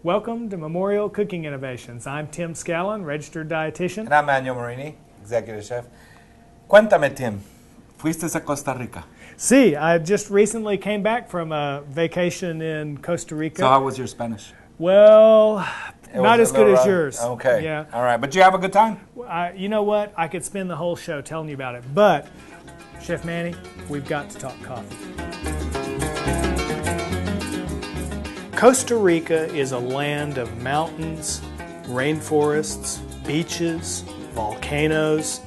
Welcome to Memorial Cooking Innovations. I'm Tim Scallon, registered dietitian. And I'm Manuel Marini, executive chef. Cuéntame, Tim, ¿fuiste a Costa Rica? Sí, I just recently came back from a vacation in Costa Rica. So how was your Spanish? Well, not as good as yours. Okay. Yeah. All right. But you have a good time? You know what? I could spend the whole show telling you about it. But, Chef Manny, we've got to talk coffee. Costa Rica is a land of mountains, rainforests, beaches, volcanoes,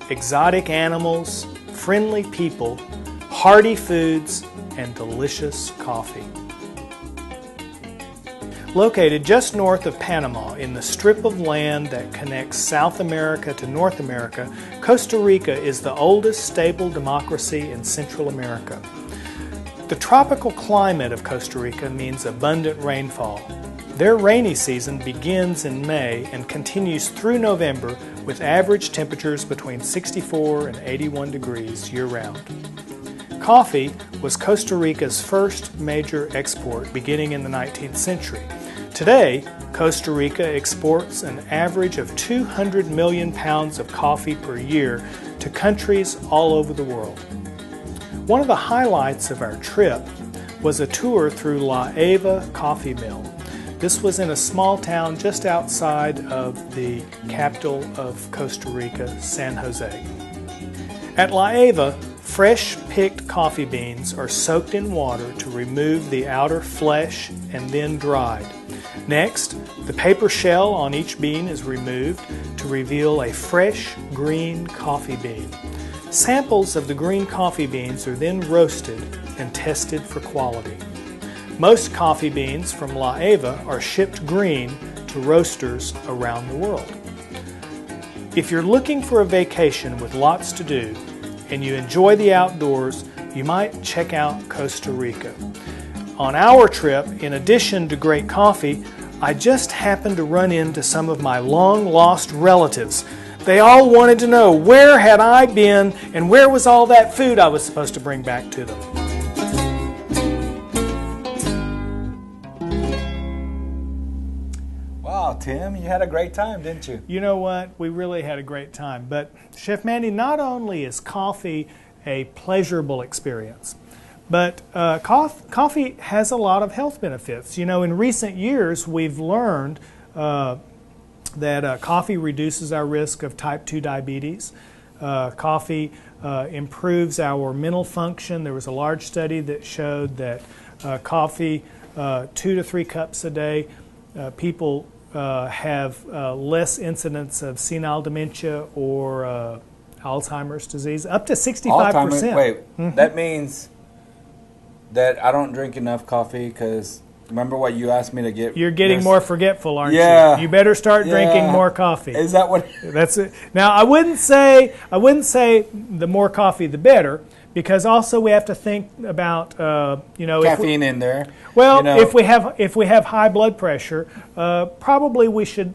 exotic animals, friendly people, hearty foods, and delicious coffee. Located just north of Panama in the strip of land that connects South America to North America, Costa Rica is the oldest stable democracy in Central America. The tropical climate of Costa Rica means abundant rainfall. Their rainy season begins in May and continues through November with average temperatures between 64 and 81 degrees year-round. Coffee was Costa Rica's first major export beginning in the 19th century. Today, Costa Rica exports an average of 200 million pounds of coffee per year to countries all over the world. One of the highlights of our trip was a tour through La Eva Coffee Mill. This was in a small town just outside of the capital of Costa Rica, San Jose. At La Eva, fresh-picked coffee beans are soaked in water to remove the outer flesh and then dried. Next, the paper shell on each bean is removed to reveal a fresh green coffee bean. Samples of the green coffee beans are then roasted and tested for quality. Most coffee beans from La Eva are shipped green to roasters around the world. If you're looking for a vacation with lots to do and you enjoy the outdoors, you might check out Costa Rica. On our trip, in addition to great coffee, I just happened to run into some of my long-lost relatives. They all wanted to know where had I been and where was all that food I was supposed to bring back to them. Wow, Tim, you had a great time, didn't you? You know what? We really had a great time. But Chef Manny, not only is coffee a pleasurable experience, but coffee has a lot of health benefits. You know, in recent years, we've learned that coffee reduces our risk of type 2 diabetes. Coffee improves our mental function. There was a large study that showed that coffee, 2 to 3 cups a day, people have less incidence of senile dementia or Alzheimer's disease, up to 65%. Wait, that means that I don't drink enough coffee because remember what you asked me to get? You're getting more forgetful, aren't you? You better start drinking more coffee. Is that what? That's it. Now, I wouldn't say the more coffee the better, because also we have to think about caffeine in there. Well, if we have high blood pressure, probably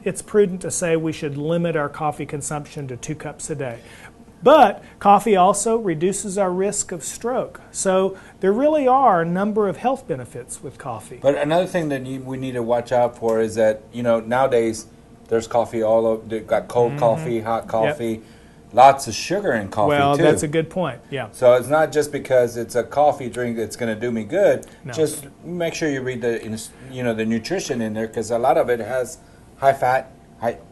it's prudent to say we should limit our coffee consumption to 2 cups a day. But coffee also reduces our risk of stroke. So there really are a number of health benefits with coffee. But another thing that we need to watch out for is that, nowadays there's coffee all over. They've got cold coffee, hot coffee, lots of sugar in coffee too. Well, that's a good point, yeah. So it's not just because it's a coffee drink that's going to do me good. No. Just make sure you read the nutrition in there, because a lot of it has high fat,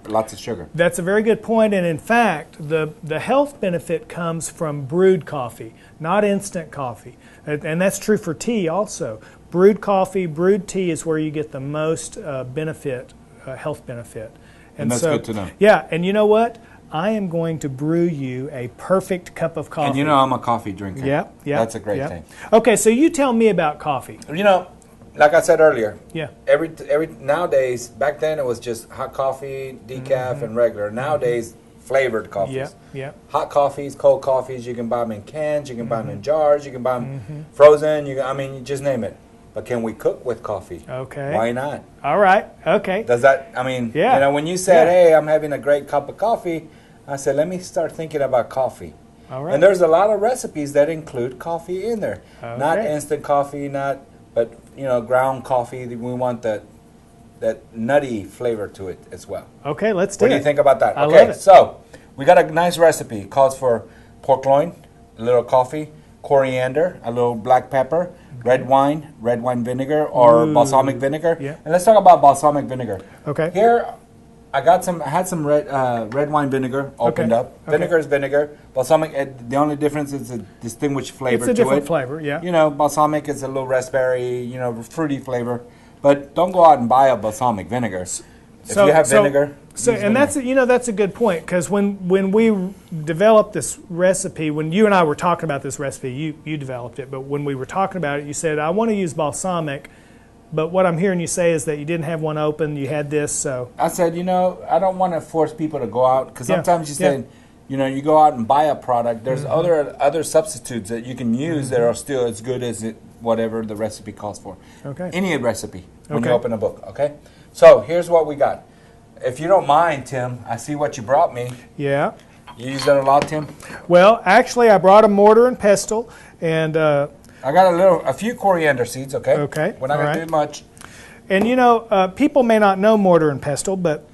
lots of sugar. That's a very good point, and in fact, the health benefit comes from brewed coffee, not instant coffee. And that's true for tea also. Brewed coffee, brewed tea is where you get the most health benefit. And that's good to know. Yeah, and you know what? I am going to brew you a perfect cup of coffee. And I'm a coffee drinker. Yeah. That's a great thing. Okay, so you tell me about coffee. Like I said earlier, every nowadays, back then it was just hot coffee, decaf, and regular. Nowadays, flavored coffees. Hot coffees, cold coffees, you can buy them in cans, you can buy them in jars, you can buy them frozen, you just name it. But can we cook with coffee? Okay. Why not? All right, okay. Does that, when you said, hey, I'm having a great cup of coffee, I said, let me start thinking about coffee. All right. And there's a lot of recipes that include coffee in there. Okay. Not instant coffee, but ground coffee. We want the that nutty flavor to it as well. Okay, let's do it. What do you think about that? I Okay, love it. so we got a nice recipe. It calls for pork loin, a little coffee, coriander, a little black pepper, red wine vinegar, or balsamic vinegar. Yeah. And let's talk about balsamic vinegar. Okay. Here, I had some red wine vinegar opened up. Vinegar is vinegar. Balsamic, the only difference is a distinguished flavor to it. It's a different flavor, yeah. You know, balsamic is a little raspberry, you know, fruity flavor. But don't go out and buy a balsamic vinegar. If you have vinegar. So, and that's that's a good point, because when we developed this recipe, when you and I were talking about this recipe, you developed it, but when we were talking about it, you said, I want to use balsamic, but what I'm hearing you say is that you didn't have one open, you had this, so. I said, you know, I don't want to force people to go out, because sometimes you say, you know, you go out and buy a product, there's other substitutes that you can use that are still as good as whatever the recipe calls for. Okay. Any recipe when you open a book, okay? So here's what we got. If you don't mind, Tim, I see what you brought me. Yeah. You use that a lot, Tim? Well, actually, I brought a mortar and pestle, and I got a few coriander seeds, okay? Okay. We're not going to do much. And you know, people may not know mortar and pestle, but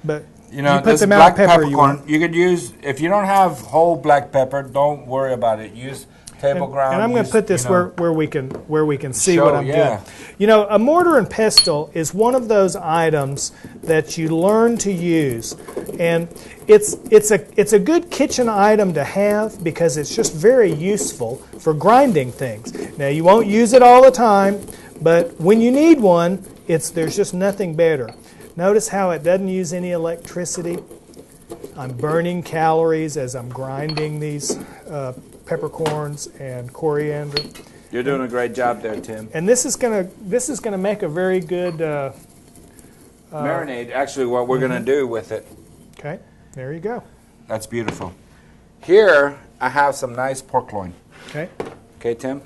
you know, you put this the black amount of pepper peppercorn. You could use, if you don't have whole black pepper, don't worry about it. Use table ground. And I'm going to put this where we can see what I'm doing. You know, a mortar and pestle is one of those items that you learn to use, and it's a good kitchen item to have because it's just very useful for grinding things. Now you won't use it all the time, but when you need one, there's just nothing better. Notice how it doesn't use any electricity. I'm burning calories as I'm grinding these peppercorns and coriander. You're doing a great job there, Tim. And this is gonna make a very good marinade. Actually, what we're gonna do with it. Okay, there you go. That's beautiful. Here I have some nice pork loin. Okay. Okay, Tim.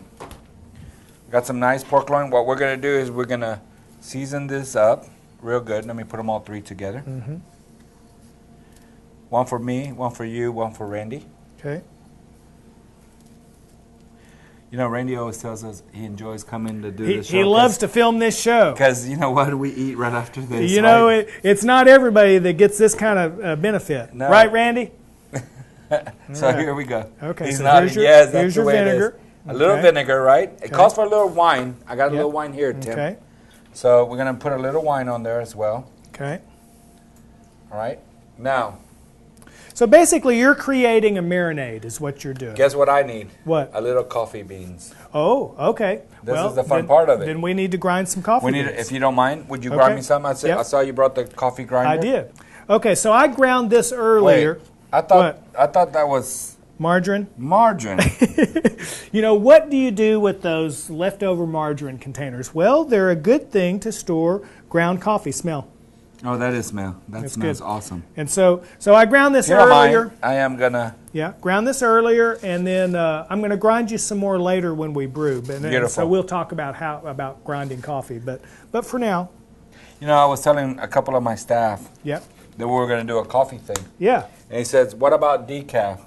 Got some nice pork loin. What we're gonna do is we're gonna season this up real good. Let me put them all three together. One for me, one for you, one for Randy. Okay. You know, Randy always tells us he enjoys coming to do this show. He loves to film this show. Because, you know, what do we eat right after this? You know, it's not everybody that gets this kind of benefit. No. Right, Randy? So here we go. Okay, He's so nodding. Yes, that's the way vinegar. it is. A little vinegar, right? It calls for a little wine. I got a little wine here, Tim. Okay. So we're going to put a little wine on there as well. Okay. All right. Now. So basically, you're creating a marinade is what you're doing. Guess what I need? What? A little coffee beans. Oh, okay. This is the fun part of it. Then we need to grind some coffee beans. If you don't mind, would you grind me some? I saw you brought the coffee grinder. I did. Okay, so I ground this earlier. Wait, I thought that was margarine. Margarine. You know, what do you do with those leftover margarine containers? Well, they're a good thing to store ground coffee. Smell. Oh, that is smell. That smells awesome. And so I ground this earlier. I am gonna. Yeah, ground this earlier, and then I'm going to grind you some more later when we brew. Beautiful. So we'll talk about grinding coffee, but for now. You know, I was telling a couple of my staff. Yep. That we were going to do a coffee thing. Yeah. And he says, "What about decaf?"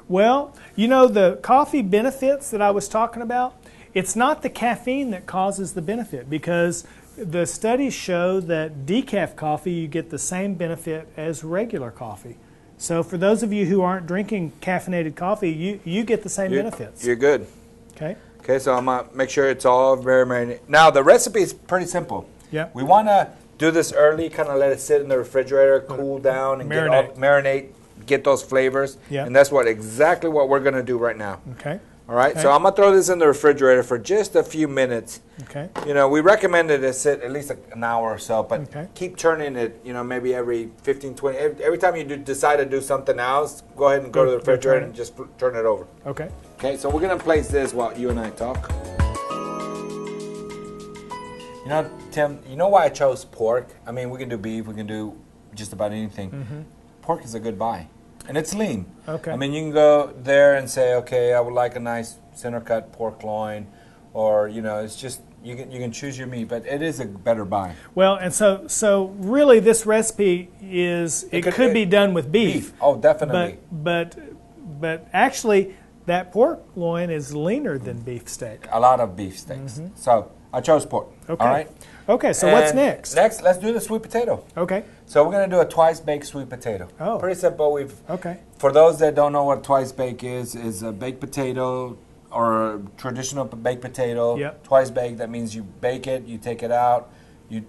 Well, you know, the coffee benefits that I was talking about, it's not the caffeine that causes the benefit, because the studies show that decaf coffee, you get the same benefit as regular coffee. So for those of you who aren't drinking caffeinated coffee, you get the same benefits. You're good. Okay. Okay, so I'm going to make sure it's all very marinated. Now, the recipe is pretty simple. Yeah. We want to do this early, kind of let it sit in the refrigerator, cool down, and marinate, get those flavors. Yeah. And that's exactly what we're going to do right now. Okay. All right, so I'm going to throw this in the refrigerator for just a few minutes. Okay. You know, we recommend it to sit at least an hour or so, but keep turning it, you know, maybe every 15, 20. Every time you decide to do something else, go ahead and go to the refrigerator and just turn it over. Okay. Okay, so we're going to place this while you and I talk. You know, Tim, you know why I chose pork? I mean, we can do beef, we can do just about anything. Pork is a good buy. And it's lean. Okay. I mean, you can go there and say, okay, I would like a nice center cut pork loin, or you know, it's just you can choose your meat, but it is a better buy. Well, and so really, this recipe is it could be done with beef. Oh, definitely. But actually, that pork loin is leaner than beef steak. A lot of beef steaks. So I chose pork. Okay. All right. Okay, so what's next? Next, let's do the sweet potato. Okay. So we're going to do a twice baked sweet potato. Oh. Pretty simple. Okay. For those that don't know what twice bake is a baked potato or a traditional baked potato. Yep. Twice baked, that means you bake it, you take it out, you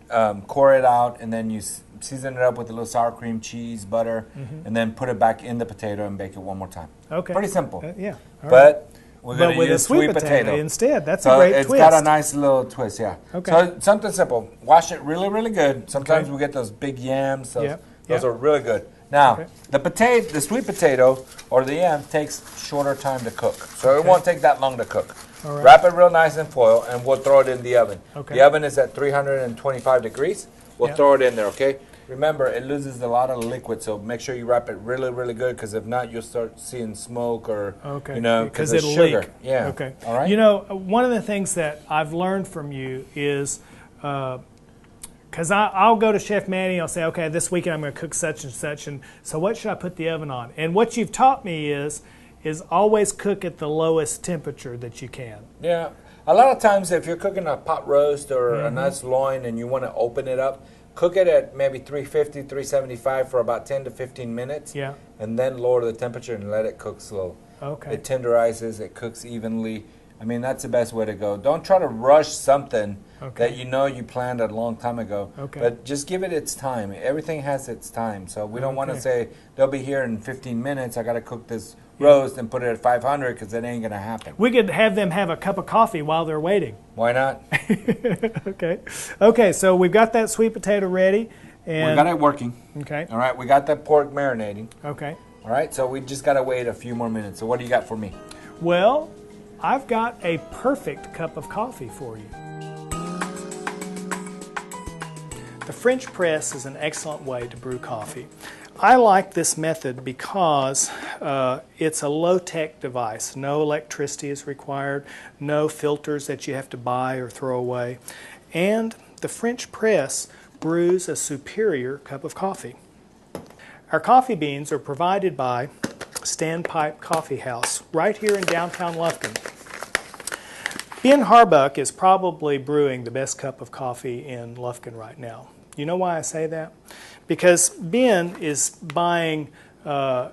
core it out, and then you season it up with a little sour cream, cheese, butter, and then put it back in the potato and bake it one more time. Okay. Pretty simple. Yeah. All but right. we're going to use a sweet potato instead. That's a great twist. So it's got a nice little twist, yeah. Okay. So something simple. Wash it really, really good. Sometimes we get those big yams. Those are really good. Now, the sweet potato or the yam takes shorter time to cook. So it won't take that long to cook. All right. Wrap it real nice in foil, and we'll throw it in the oven. Okay. The oven is at 325 degrees. We'll throw it in there, okay? Remember, it loses a lot of liquid, so make sure you wrap it really, really good, because if not, you'll start seeing smoke or, because it'll sugar. Leak. Yeah. Okay. All right? You know, one of the things that I've learned from you is, because I'll go to Chef Manny, I'll say, okay, this weekend I'm going to cook such and such, and so what should I put the oven on? And what you've taught me is always cook at the lowest temperature that you can. Yeah. A lot of times, if you're cooking a pot roast or a nice loin and you want to open it up, cook it at maybe 350, 375 for about 10 to 15 minutes. Yeah. And then lower the temperature and let it cook slow. Okay. It tenderizes, it cooks evenly. I mean, that's the best way to go. Don't try to rush something that you know you planned a long time ago. Okay. But just give it its time. Everything has its time. So we don't want to say, they'll be here in 15 minutes. I got to cook this roast and put it at 500 because that ain't going to happen. We could have them have a cup of coffee while they're waiting. Why not? Okay. Okay, so we've got that sweet potato ready. And we got it working. Okay. All right, we got that pork marinating. Okay. All right, so we just got to wait a few more minutes. So what do you got for me? Well, I've got a perfect cup of coffee for you. The French press is an excellent way to brew coffee. I like this method because it's a low-tech device. No electricity is required, no filters that you have to buy or throw away, and the French press brews a superior cup of coffee. Our coffee beans are provided by Standpipe Coffee House right here in downtown Lufkin. Ben Harbuck is probably brewing the best cup of coffee in Lufkin right now. You know why I say that? Because Ben is buying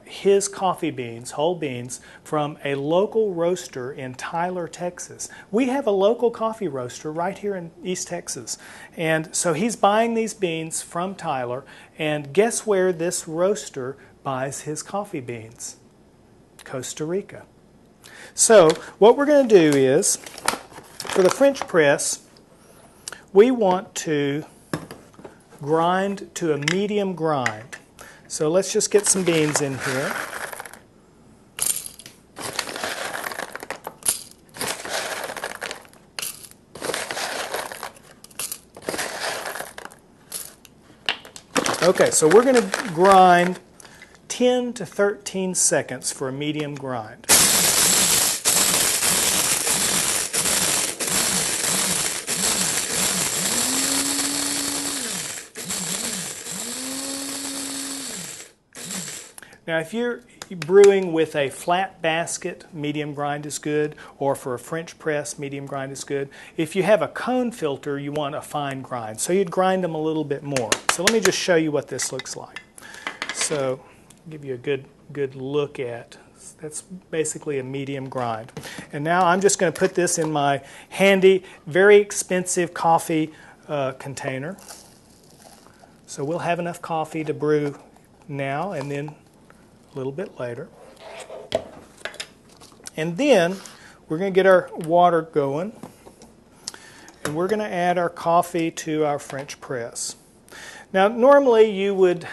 his coffee beans, whole beans, from a local roaster in Tyler, Texas. We have a local coffee roaster right here in East Texas. And so he's buying these beans from Tyler, and guess where this roaster buys his coffee beans? Costa Rica. So what we're going to do is, for the French press, we want to grind to a medium grind. So let's just get some beans in here. Okay, so we're going to grind 10 to 13 seconds for a medium grind. Now, if you're brewing with a flat basket, medium grind is good, or for a French press, medium grind is good. If you have a cone filter, you want a fine grind, so you'd grind them a little bit more. So let me just show you what this looks like. So, give you a good look at. That's basically a medium grind. And now I'm just going to put this in my handy, very expensive coffee container. So we'll have enough coffee to brew now and then a little bit later. And then we're going to get our water going, and we're going to add our coffee to our French press. Now normally you would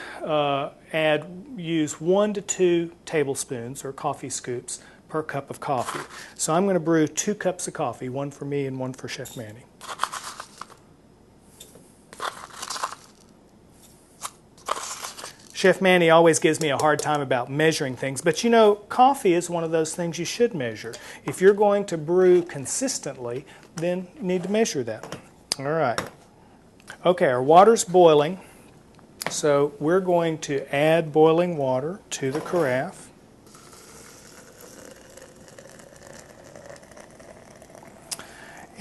use 1 to 2 tablespoons or coffee scoops per cup of coffee. So I'm going to brew 2 cups of coffee, one for me and one for Chef Manny. Chef Manny always gives me a hard time about measuring things, but you know, coffee is one of those things you should measure. If you're going to brew consistently, then you need to measure that. All right. Okay, our water's boiling, so we're going to add boiling water to the carafe.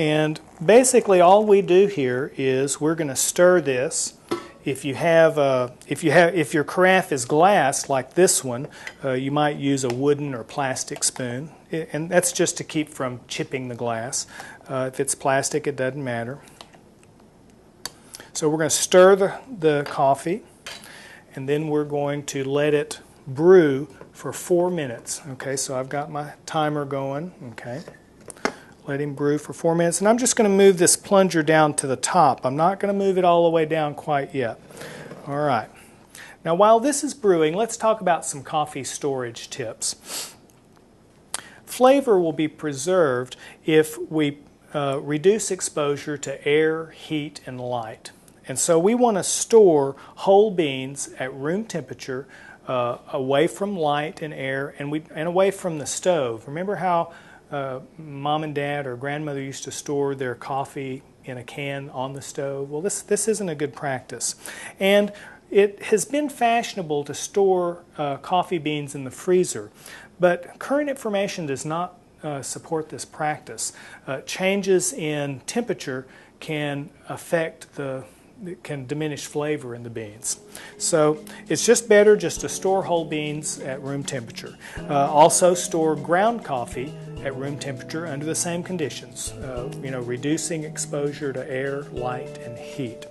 And basically all we do here is we're going to stir this. If your carafe is glass like this one, you might use a wooden or plastic spoon, and that's just to keep from chipping the glass. If it's plastic, it doesn't matter. So we're going to stir the coffee, and then we're going to let it brew for 4 minutes. Okay, so I've got my timer going. Okay, let him brew for 4 minutes, and I'm just going to move this plunger down to the top. I'm not going to move it all the way down quite yet. All right. Now while this is brewing, let's talk about some coffee storage tips. Flavor will be preserved if we reduce exposure to air, heat, and light. And so we want to store whole beans at room temperature, away from light and air, and away from the stove. Remember how mom and dad or grandmother used to store their coffee in a can on the stove? Well, this isn't a good practice. And it has been fashionable to store coffee beans in the freezer, but current information does not support this practice. Changes in temperature can can diminish flavor in the beans. So it's just better just to store whole beans at room temperature. Also store ground coffee at room temperature under the same conditions, reducing exposure to air, light, and heat.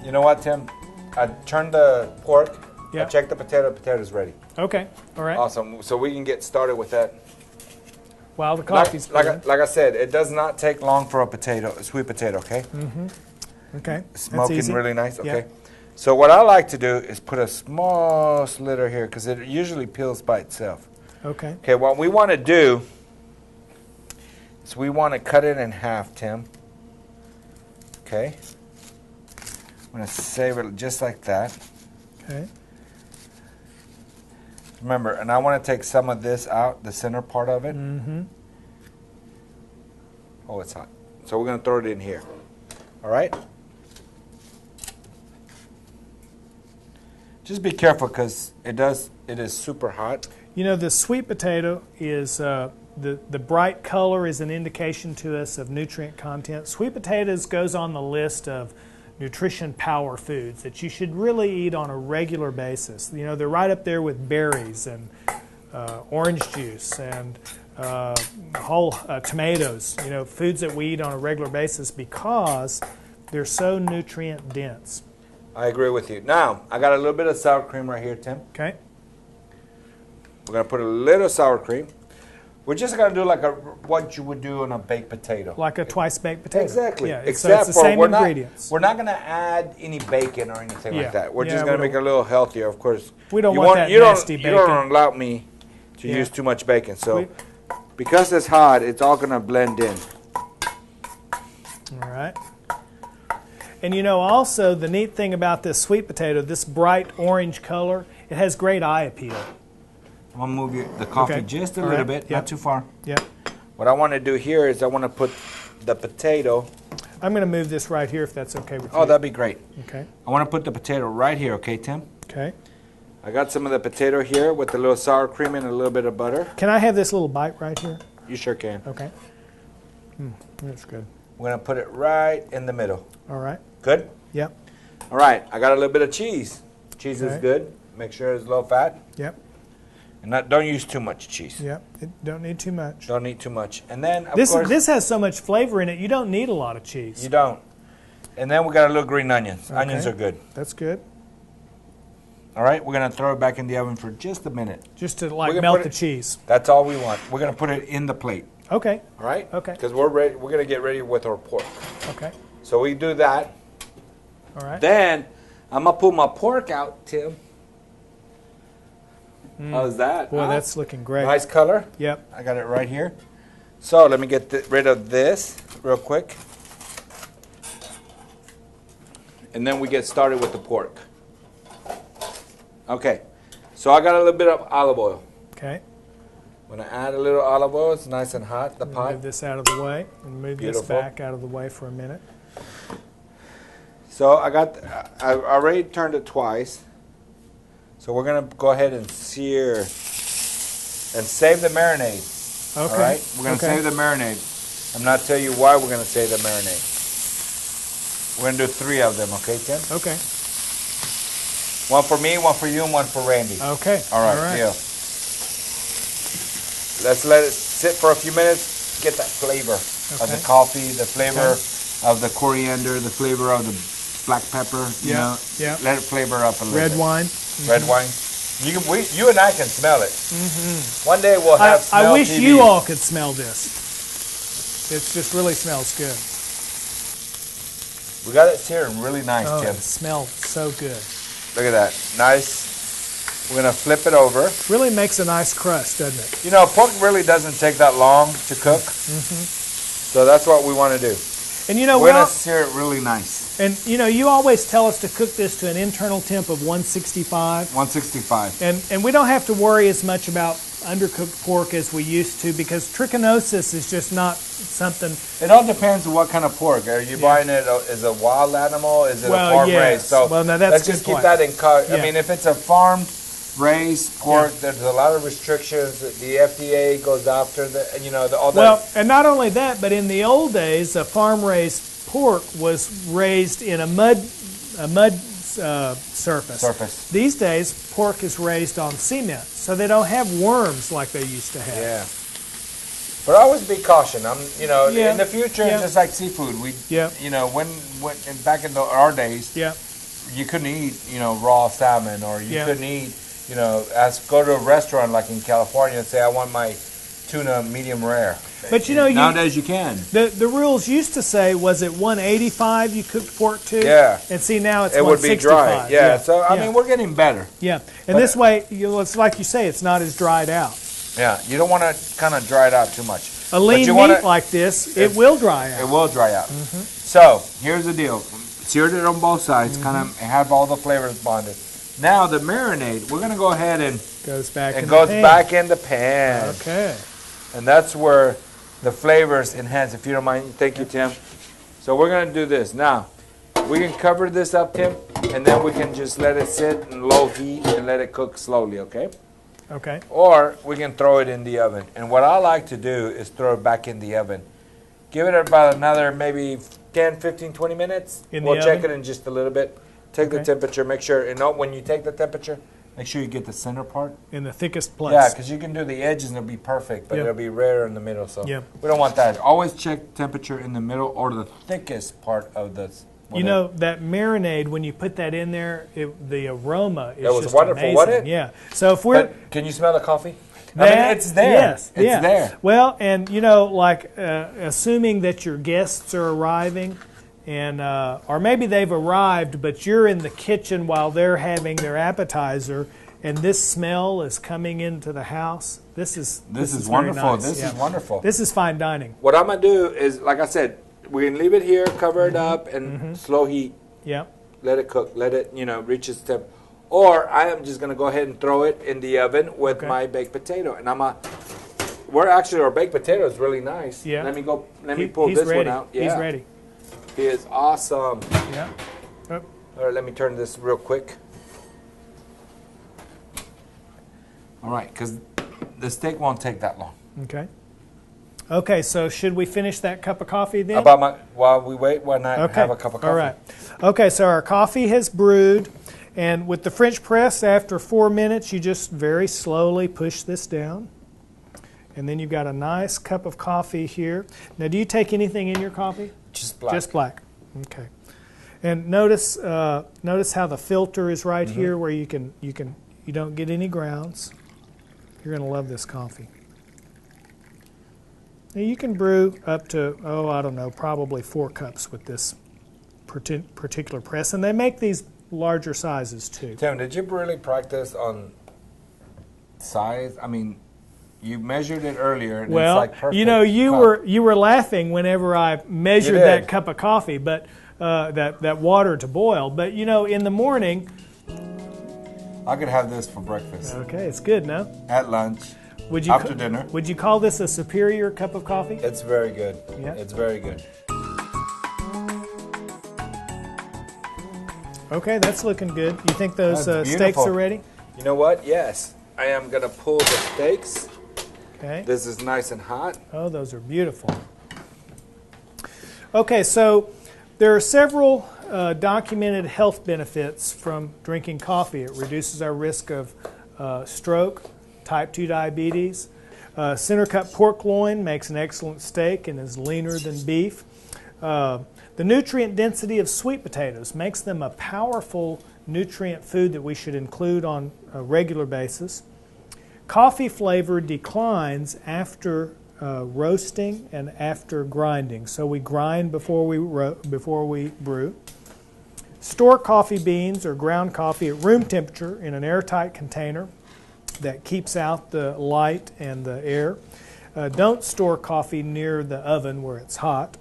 You know what, Tim? I turned the pork. Yep. I checked the potato. The potato's ready. Okay. All right. Awesome. So we can get started with that. While the coffee's like I said, it does not take long for a sweet potato, okay? Mm-hmm. Okay. Smoking really nice, okay? Yep. So what I like to do is put a small slitter here because it usually peels by itself. Okay. Okay, what we want to do is we want to cut it in half, Tim. Okay. I'm going to save it just like that. Okay. Remember, and I want to take some of this out, the center part of it. Mm-hmm. Oh, it's hot. So we're going to throw it in here. All right? Just be careful because it is super hot. You know, the sweet potato is, the bright color is an indication to us of nutrient content. Sweet potatoes goes on the list of nutrition power foods that you should really eat on a regular basis. You know, they're right up there with berries and orange juice and whole tomatoes, foods that we eat on a regular basis because they're so nutrient dense. I agree with you. Now, I got a little bit of sour cream right here, Tim. Okay. We're going to put a little sour cream. We're just going to do like what you would do on a baked potato. Like a twice-baked potato. Exactly. Yeah, Except so it's the same ingredients. We're not going to add any bacon or anything like that. We're just going to make it a little healthier, of course. We don't want that nasty bacon. You don't allow me to use too much bacon. So because it's hot, it's all going to blend in. All right. And also the neat thing about this sweet potato, this bright orange color, it has great eye appeal. I'm going to move the coffee just a little bit, not too far. Yep. What I want to do here is I want to put the potato. I'm going to move this right here if that's okay with you. Oh, that'd be great. Okay. I want to put the potato right here, okay, Tim? Okay. I got some of the potato here with a little sour cream and a little bit of butter. Can I have this little bite right here? You sure can. Okay. That's good. We're going to put it right in the middle. All right. Good? Yep. All right. I got a little bit of cheese. Cheese is good. Make sure it's low fat. Yep. And don't use too much cheese. Yep. Don't need too much. Don't need too much. And then, of course, this has so much flavor in it, you don't need a lot of cheese. You don't. And then we got a little green onions. Okay. Onions are good. That's good. All right. We're going to throw it back in the oven for just a minute. Just to melt the cheese. That's all we want. We're going to put it in the plate. Okay. All right? Okay. Because we're ready. We're going to get ready with our pork. Okay. So we do that. All right. Then I'm going to pull my pork out, Tim. How's that? Boy, that's looking great. Nice color. Yep. I got it right here. So let me get rid of this real quick. And then we get started with the pork. Okay. So I got a little bit of olive oil. Okay. I'm going to add a little olive oil. It's nice and hot, the pot. Move this out of the way and move this back out of the way for a minute. So I already turned it twice. So we're going to go ahead and sear and save the marinade. Okay. All right? We're going to save the marinade. I'm not tell you why we're going to save the marinade. We're going to do 3 of them, okay, Tim? Okay. One for me, one for you, and one for Randy. Okay. All right, deal. Let's let it sit for a few minutes, get that flavor of the coffee, the flavor of the coriander, the flavor of the black pepper, you know. Yeah. Let it flavor up a little bit. Red wine. Red wine. You and I can smell it. One day we'll have smell I wish TV. you all could smell this. It just really smells good. We got it searing really nice, Tim. It smells so good. Look at that. Nice. We're going to flip it over. Really makes a nice crust, doesn't it? You know, pork really doesn't take that long to cook. So that's what we want to do. And you know, we're going to sear it really nice. And you know, you always tell us to cook this to an internal temp of 165. 165. And we don't have to worry as much about undercooked pork as we used to, because trichinosis is just not something. It all depends on what kind of pork. Are you buying it as a wild animal? Is it a farm raised? So now that's let's just keep that in. I mean, if it's a farmed raised pork, there's a lot of restrictions. The FDA goes after all that. Well, and not only that, but in the old days, a farm raised pork was raised in a mud surface. These days, pork is raised on cement, so they don't have worms like they used to have. Yeah. But always be caution. In the future, just like seafood, back in our days, you couldn't eat, raw salmon, or you couldn't eat, go to a restaurant like in California and say, I want my tuna medium rare. But nowadays you can. The rules used to say, was it 185 you cooked pork to? Yeah. And see, now it's 165. It would be dry. Yeah. So I mean, we're getting better. Yeah. And this way, it's like you say, it's not as dried out. Yeah. You don't want to kind of dry it out too much. A lean meat like this, it will dry out. It will dry out. So here's the deal: seared it on both sides, kind of have all the flavors bonded. Now the marinade, we're going to go ahead and goes back in the pan. Okay. And that's where the flavors enhance, if you don't mind. Thank you, Tim. So we're going to do this. Now, we can cover this up, Tim, and then we can just let it sit in low heat and let it cook slowly, okay? Okay. Or we can throw it in the oven. And what I like to do is throw it back in the oven. Give it about another maybe 10, 15, 20 minutes. We'll check it in just a little bit. Take the temperature. Make sure, when you take the temperature, make sure you get the center part. In the thickest place. Yeah, because you can do the edges and it'll be perfect, but it'll be rare in the middle. So we don't want that. Always check temperature in the middle or the thickest part of this. You know, that marinade, when you put that in there, the aroma is just wonderful, amazing. Wasn't it? Yeah. So if we're... But can you smell the coffee? I mean, it's there. Yes. It's there. Well, and assuming that your guests are arriving, and or maybe they've arrived, but you're in the kitchen while they're having their appetizer, and this smell is coming into the house. This is wonderful. Nice. This is wonderful. This is fine dining. What I'm gonna do is, like I said, we can leave it here, cover it up, and slow heat. Yeah. Let it cook. Let it reach its temp. Or I am just gonna go ahead and throw it in the oven with my baked potato, and our baked potato is really nice. Yeah. Let me pull this one out. Yeah. He's ready. He is awesome. Yeah. All right, let me turn this real quick. All right, because the steak won't take that long. Okay. Okay, so should we finish that cup of coffee then? While we wait, why not have a cup of coffee? All right. Okay, so our coffee has brewed, and with the French press, after 4 minutes, you just very slowly push this down. And then you've got a nice cup of coffee here. Now, do you take anything in your coffee? Just black. Just black. Okay. And notice how the filter is right here, where you don't get any grounds. You're going to love this coffee. Now you can brew up to probably 4 cups with this particular press, and they make these larger sizes too. Tim, did you really practice on size? I mean, you measured it earlier, and it's like perfect. You were laughing whenever I measured that cup of coffee, but that water to boil. But in the morning, I could have this for breakfast. Okay, it's good, no? At lunch. After dinner. Would you call this a superior cup of coffee? It's very good. Yeah. It's very good. Okay, that's looking good. You think those steaks are ready? You know what? Yes. I am going to pull the steaks Okay. This is nice and hot. Oh, those are beautiful. Okay, so there are several documented health benefits from drinking coffee. It reduces our risk of stroke, type 2 diabetes. Center-cut pork loin makes an excellent steak and is leaner than beef. The nutrient density of sweet potatoes makes them a powerful nutrient food that we should include on a regular basis. Coffee flavor declines after roasting and after grinding. So we grind before we brew. Store coffee beans or ground coffee at room temperature in an airtight container that keeps out the light and the air. Don't store coffee near the oven where it's hot.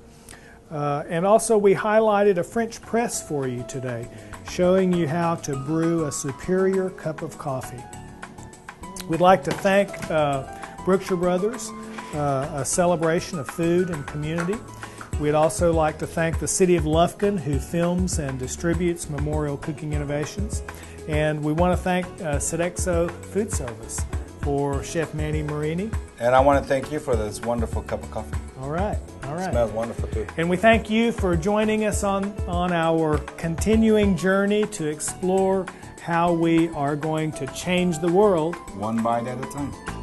And also we highlighted a French press for you today, showing you how to brew a superior cup of coffee. We'd like to thank Brookshire Brothers, a celebration of food and community. We'd also like to thank the City of Lufkin, who films and distributes Memorial Cooking Innovations. And we want to thank Sodexo Food Service for Chef Manny Marini. And I want to thank you for this wonderful cup of coffee. All right, all right. It smells wonderful too. And we thank you for joining us on our continuing journey to explore how we are going to change the world one bite at a time.